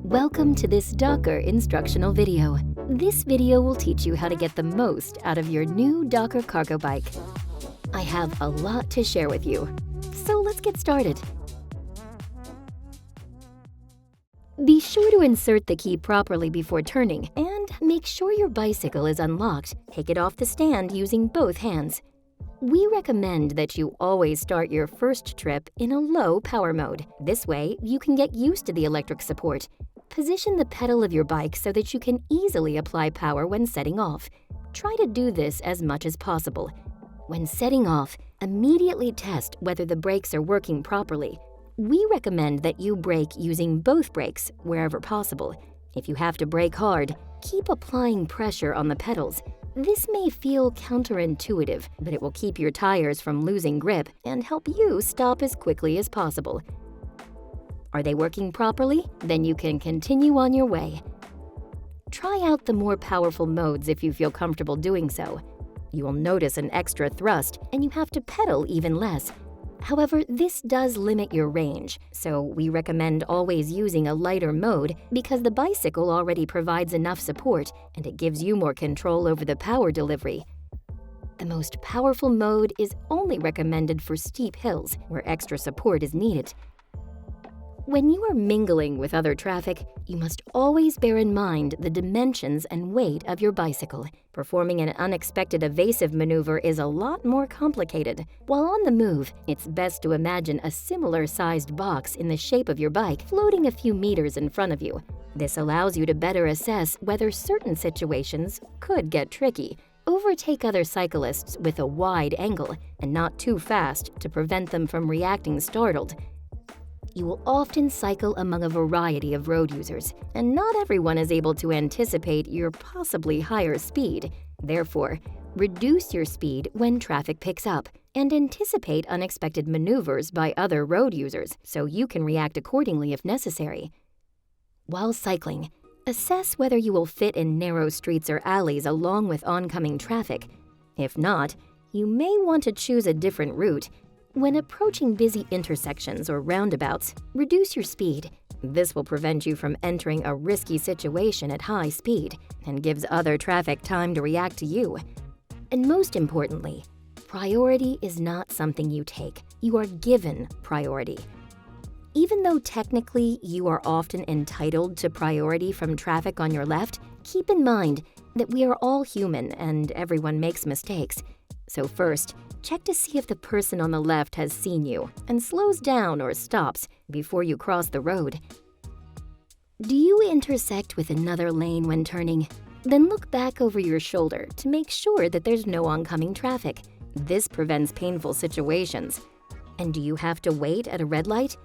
Welcome to this DOCKR instructional video. This video will teach you how to get the most out of your new DOCKR cargo bike. I have a lot to share with you, so let's get started. Be sure to insert the key properly before turning and make sure your bicycle is unlocked. Take it off the stand using both hands. We recommend that you always start your first trip in a low power mode. This way, you can get used to the electric support. Position the pedal of your bike so that you can easily apply power when setting off. Try to do this as much as possible. When setting off, immediately test whether the brakes are working properly. We recommend that you brake using both brakes wherever possible. If you have to brake hard, keep applying pressure on the pedals. This may feel counterintuitive, but it will keep your tires from losing grip and help you stop as quickly as possible. Are they working properly? Then you can continue on your way. Try out the more powerful modes if you feel comfortable doing so. You will notice an extra thrust and you have to pedal even less. However, this does limit your range, so we recommend always using a lighter mode because the bicycle already provides enough support and it gives you more control over the power delivery. The most powerful mode is only recommended for steep hills where extra support is needed. When you are mingling with other traffic, you must always bear in mind the dimensions and weight of your bicycle. Performing an unexpected evasive maneuver is a lot more complicated. While on the move, it's best to imagine a similar-sized box in the shape of your bike floating a few meters in front of you. This allows you to better assess whether certain situations could get tricky. Overtake other cyclists with a wide angle and not too fast to prevent them from reacting startled. You will often cycle among a variety of road users, and not everyone is able to anticipate your possibly higher speed. Therefore, reduce your speed when traffic picks up and anticipate unexpected maneuvers by other road users so you can react accordingly if necessary. While cycling, assess whether you will fit in narrow streets or alleys along with oncoming traffic. If not, you may want to choose a different route. When approaching busy intersections or roundabouts, reduce your speed. This will prevent you from entering a risky situation at high speed and gives other traffic time to react to you. And most importantly, priority is not something you take. You are given priority. Even though technically you are often entitled to priority from traffic on your left, keep in mind that we are all human and everyone makes mistakes. So first, check to see if the person on the left has seen you and slows down or stops before you cross the road. Do you intersect with another lane when turning? Then look back over your shoulder to make sure that there's no oncoming traffic. This prevents painful situations. And do you have to wait at a red light?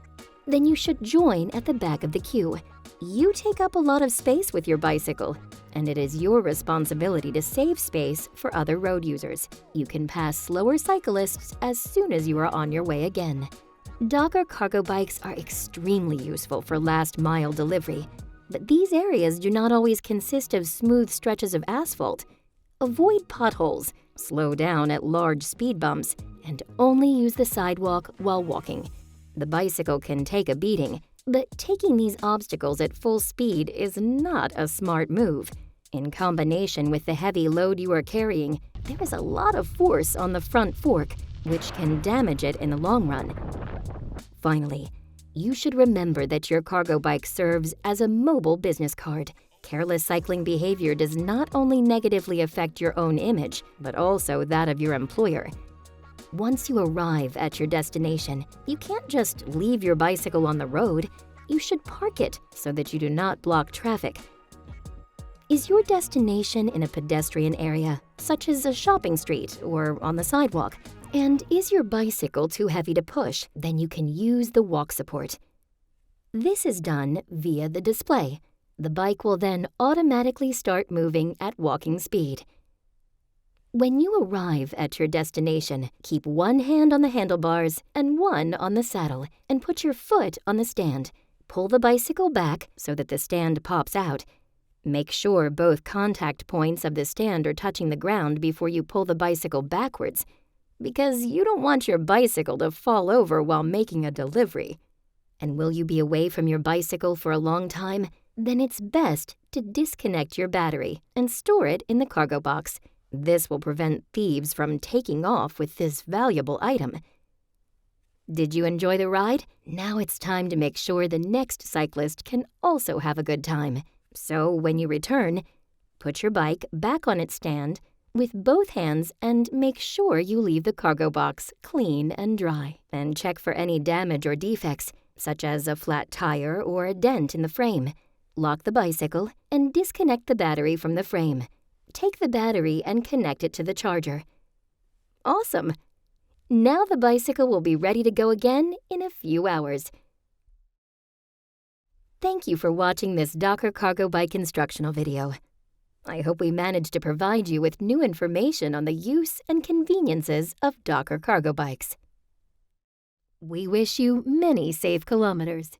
Then you should join at the back of the queue. You take up a lot of space with your bicycle, and it is your responsibility to save space for other road users. You can pass slower cyclists as soon as you are on your way again. DOCKR cargo bikes are extremely useful for last-mile delivery, but these areas do not always consist of smooth stretches of asphalt. Avoid potholes, slow down at large speed bumps, and only use the sidewalk while walking. The bicycle can take a beating, but taking these obstacles at full speed is not a smart move. In combination with the heavy load you are carrying, there is a lot of force on the front fork, which can damage it in the long run. Finally, you should remember that your cargo bike serves as a mobile business card. Careless cycling behavior does not only negatively affect your own image, but also that of your employer. Once you arrive at your destination, you can't just leave your bicycle on the road. You should park it so that you do not block traffic. Is your destination in a pedestrian area, such as a shopping street or on the sidewalk? And is your bicycle too heavy to push? Then you can use the walk support. This is done via the display. The bike will then automatically start moving at walking speed. When you arrive at your destination, keep one hand on the handlebars and one on the saddle, and put your foot on the stand. Pull the bicycle back so that the stand pops out. Make sure both contact points of the stand are touching the ground before you pull the bicycle backwards, because you don't want your bicycle to fall over while making a delivery. And will you be away from your bicycle for a long time? then it's best to disconnect your battery and store it in the cargo box. This will prevent thieves from taking off with this valuable item. Did you enjoy the ride? Now it's time to make sure the next cyclist can also have a good time. So when you return, put your bike back on its stand with both hands and make sure you leave the cargo box clean and dry. And check for any damage or defects, such as a flat tire or a dent in the frame. Lock the bicycle and disconnect the battery from the frame. Take the battery and connect it to the charger. Awesome! Now the bicycle will be ready to go again in a few hours. Thank you for watching this DOCKR cargo bike instructional video. I hope we managed to provide you with new information on the use and conveniences of DOCKR cargo bikes. We wish you many safe kilometers.